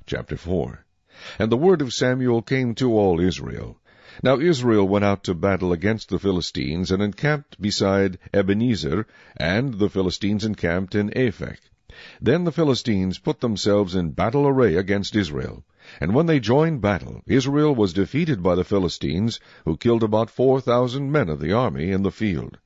Chapter 4. And the word of Samuel came to all Israel. Now Israel went out to battle against the Philistines, and encamped beside Ebenezer, and the Philistines encamped in Aphek. Then the Philistines put themselves in battle array against Israel. And when they joined battle, Israel was defeated by the Philistines, who killed about 4,000 men of the army in the field.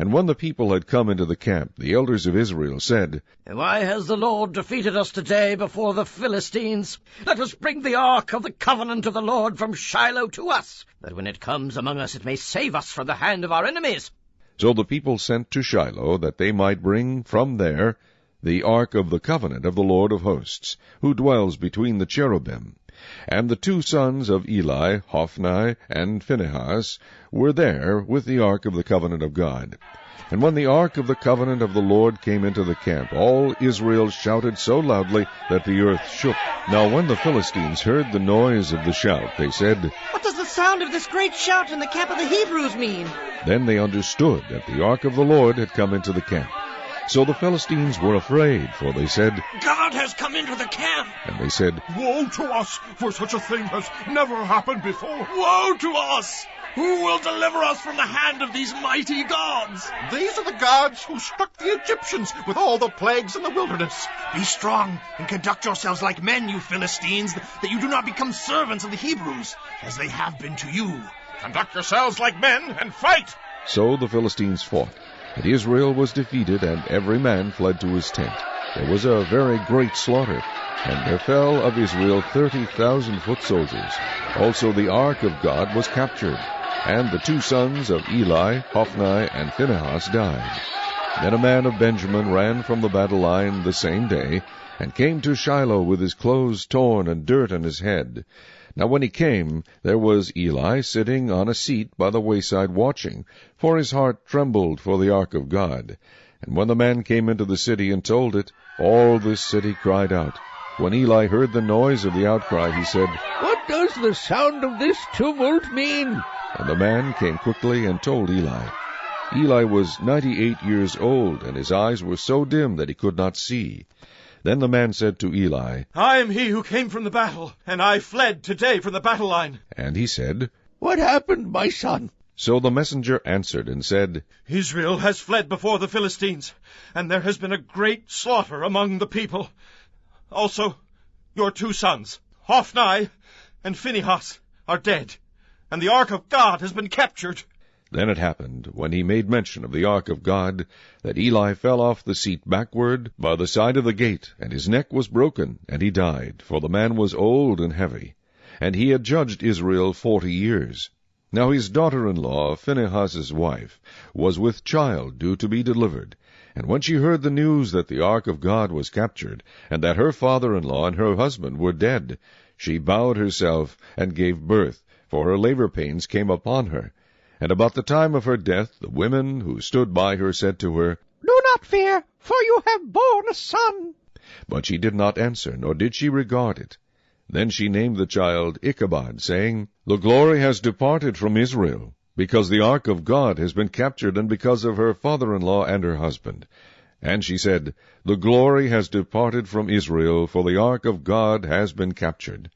And when the people had come into the camp, the elders of Israel said, Why has the Lord defeated us today before the Philistines? Let us bring the ark of the covenant of the Lord from Shiloh to us, that when it comes among us it may save us from the hand of our enemies. So the people sent to Shiloh, that they might bring from there the ark of the covenant of the Lord of hosts, who dwells between the cherubim. And the 2 sons of Eli, Hophni and Phinehas, were there with the ark of the covenant of God. And when the ark of the covenant of the Lord came into the camp, all Israel shouted so loudly that the earth shook. Now when the Philistines heard the noise of the shout, they said, What does the sound of this great shout in the camp of the Hebrews mean? Then they understood that the ark of the Lord had come into the camp. So the Philistines were afraid, for they said, God has come into the camp. And they said, Woe to us, for such a thing has never happened before. Woe to us! Who will deliver us from the hand of these mighty gods? These are the gods who struck the Egyptians with all the plagues in the wilderness. Be strong and conduct yourselves like men, you Philistines, that you do not become servants of the Hebrews, as they have been to you. Conduct yourselves like men and fight. So the Philistines fought. And Israel was defeated, and every man fled to his tent. There was a very great slaughter, and there fell of Israel 30,000 foot soldiers. Also the ark of God was captured, and the 2 sons of Eli, Hophni and Phinehas, died. Then a man of Benjamin ran from the battle line the same day, and came to Shiloh with his clothes torn and dirt on his head. Now when he came, there was Eli sitting on a seat by the wayside watching, for his heart trembled for the ark of God. And when the man came into the city and told it, all this city cried out. When Eli heard the noise of the outcry, he said, What does the sound of this tumult mean? And the man came quickly and told Eli. Eli was 98 years old, and his eyes were so dim that he could not see. Then the man said to Eli, I am he who came from the battle, and I fled today from the battle line. And he said, What happened, my son? So the messenger answered and said, Israel has fled before the Philistines, and there has been a great slaughter among the people. Also, your 2 sons, Hophni and Phinehas, are dead, and the ark of God has been captured. Then it happened, when he made mention of the ark of God, that Eli fell off the seat backward by the side of the gate, and his neck was broken, and he died, for the man was old and heavy, and he had judged Israel 40 years. Now his daughter-in-law, Phinehas's wife, was with child due to be delivered. And when she heard the news that the ark of God was captured, and that her father-in-law and her husband were dead, she bowed herself and gave birth, for her labor pains came upon her. And about the time of her death, the women who stood by her said to her, Do not fear, for you have borne a son. But she did not answer, nor did she regard it. Then she named the child Ichabod, saying, The glory has departed from Israel, because the ark of God has been captured, and because of her father-in-law and her husband. And she said, The glory has departed from Israel, for the ark of God has been captured.